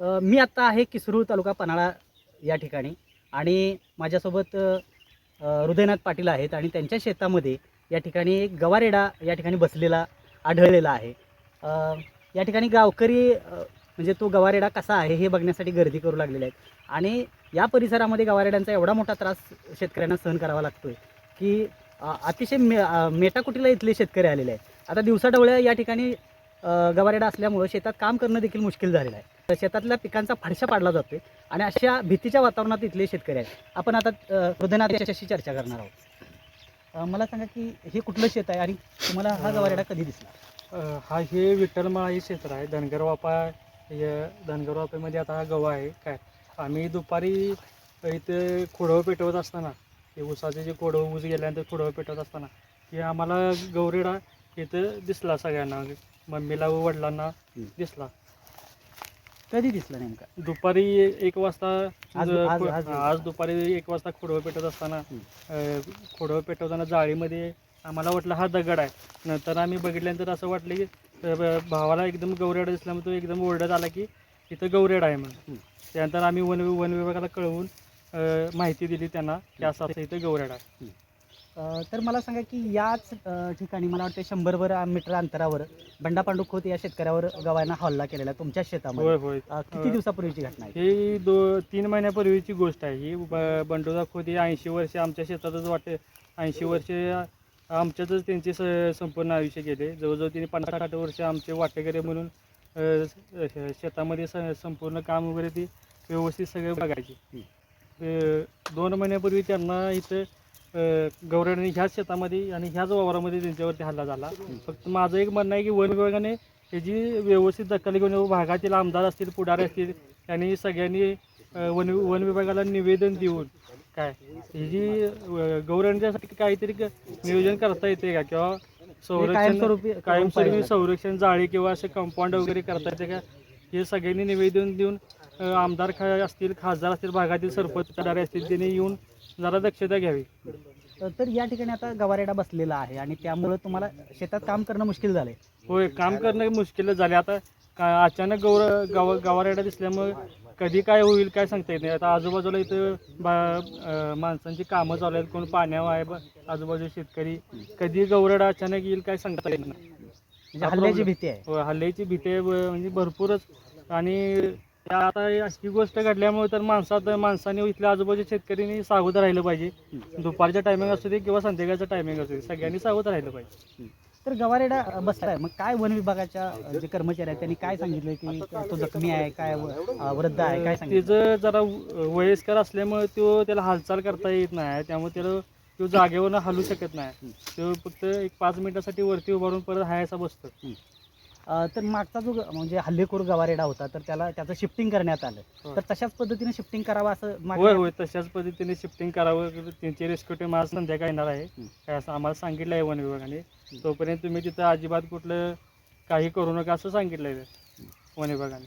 मी आत्ता आहे किसरूर तालुका पन्हाळा या ठिकाणी आणि माझ्यासोबत हृदयनाथ पाटील आहेत आणि त्यांच्या शेतामध्ये या ठिकाणी एक गवारेडा या ठिकाणी बसलेला आढळलेला आहे. या ठिकाणी गावकरी म्हणजे तो गवारेडा कसा आहे हे बघण्यासाठी गर्दी करू लागलेले आहेत आणि या परिसरामध्ये गवारेड्यांचा एवढा मोठा त्रास शेतकऱ्यांना सहन करावा लागतो आहे की अतिशय मेटाकुटीला इथले शेतकरी आलेले आहेत. आता दिवसाढवळ्या या ठिकाणी गवारेडा असल्यामुळे शेतात काम करणं देखील मुश्किल झालेलं आहे. तर शेतातल्या पिकांचा फडशा पाडला जातोय आणि अशा भीतीच्या वातावरणात इथले शेतकरी आहेत. आपण आता हृदयनाथ याच्याशी चर्चा करणार आहोत. मला सांगा की हे कुठलं शेत आहे आणि तुम्हाला हा गवारेडा कधी दिसला? हा हे विठ्ठलमाळा हे क्षेत्र आहे. धनगरवापा या धनगरवापेमध्ये आता हा गवा आहे काय. आम्ही दुपारी इथे खोडवं पेटवत असताना हे ऊसाचे जे ऊस गेल्यानंतर खोडवं पेटवत असताना की आम्हाला गवरेडा इथं दिसला सगळ्यांना, मम्मीला व वडिलांना दिसला. कधी दिसला नेमका? दुपारी 1 वाजता. आज दुपारी 1 वाजता खोडवं पेटवत असताना खोडवं पेटवताना जाळीमध्ये आम्हाला वाटलं हा दगड आहे. नंतर आम्ही बघितल्यानंतर असं वाटलं की भावाला एकदम गवरेडा दिसल्यामुळे तो एकदम ओरडत आला की इथं गवरेडा आहे म्हणून. त्यानंतर आम्ही वन विभागाला कळवून माहिती दिली त्यांना की असं इथं गवरेडा आहे. तर मला सांगा की याच ठिकाणी मला वाटतं 100 मीटर अंतरावर बंडा पांडू खोत या शेतकऱ्यावर गव्हांना हल्ला केलेला आहे तुमच्या शेतामध्ये. होय. किती दिवसापूर्वीची घटना आहे? ही 3 महिन्यापूर्वीची गोष्ट आहे. ही बंडोदा खोत ही 80 वर्ष आमच्या शेतातच वाटते. 80 वर्ष आमच्यातच त्यांचे संपूर्ण आयुष्य गेले. जवळजवळ त्यांनी 50-60 वर्ष आमचे वाटेकरी म्हणून शेतामध्ये संपूर्ण काम वगैरे ती व्यवस्थित सगळे बघायचे. 2 महिन्यापूर्वी त्यांना इथं गवरेडाने ह्याच शेतामध्ये आणि ह्याच वावरामध्ये त्यांच्यावरती हल्ला झाला. फक्त माझं एक म्हणणं आहे की वन विभागाने ह्याची व्यवस्थित दखल घेऊन भागातील आमदार असतील, पुढारी असतील, त्यांनी सगळ्यांनी वन विभागाला निवेदन देऊन काय ह्याची गवरेडांच्यासाठी काहीतरी नियोजन करता येते का, किंवा कायमस्वरूपी संरक्षण जाळी किंवा असे कंपाऊंड वगैरे करता येते का, हे सगळ्यांनी निवेदन देऊन आमदार असतील, खासदार असतील, भागातील सरपंच पुढारी असतील, त्यांनी येऊन जरा दक्षता घ्यावी. तर या ठिकाणी आता गवारेडा बसलेला आहे आणि त्यामुळे तुम्हाला शेतात काम करणं मुश्किल झालंय. होय, काम करणं मुश्किल झाले. आता अचानक गवारेडा दिसल्यामुळे कधी काय होईल काय सांगता येत नाही. आता आजूबाजूला इथं माणसांची कामं चालू आहेत, कोण पाण्यावर आहे, आजूबाजूला शेतकरी, कधी गवरेडा अचानक येईल काय सांगता येत नाही. म्हणजे हल्ल्याची भीती आहे. होय, हल्ल्याची भीती आहे म्हणजे भरपूरच. आणि आता अशी गोष्ट घडल्यामुळे तर माणसाने इथल्या आजूबाजूच्या शेतकऱ्यांनी सावध राहिलं पाहिजे. दुपारच्या टायमिंग असू दे किंवा संध्याकाळचं टायमिंग असू दे, सगळ्यांनी सावध राहिलं पाहिजे. तर गवारेडा बसलाय, मग काय वन विभागाच्या जे कर्मचारी आहेत त्यांनी काय सांगितलं की तो जखमी आहे, काय वृद्ध आहे, काय सांगितलं? त्याचं जरा वयस्कर असल्यामुळे त्याला हालचाल करता येत नाही, त्यामुळे तो जागेवरनं हलू शकत नाही. तो फक्त 1-5 मिनिटासाठी वरती उभारून परत हायसा बसतो. तर मागचा जो म्हणजे हल्लेखोर गवारेडा होता तर त्याचं शिफ्टिंग करण्यात आलं. तर तशाच पद्धतीने शिफ्टिंग करावं असं होय, तशाच पद्धतीने शिफ्टिंग करावं. त्यांची रेस्क्यू टीम आज संध्याकाळी येणार आहे काय असं आम्हाला सांगितलं आहे वन विभागाने. तोपर्यंत तुम्ही तिथं अजिबात कुठलं काही करू नका असं सांगितलं आहे वन विभागाने.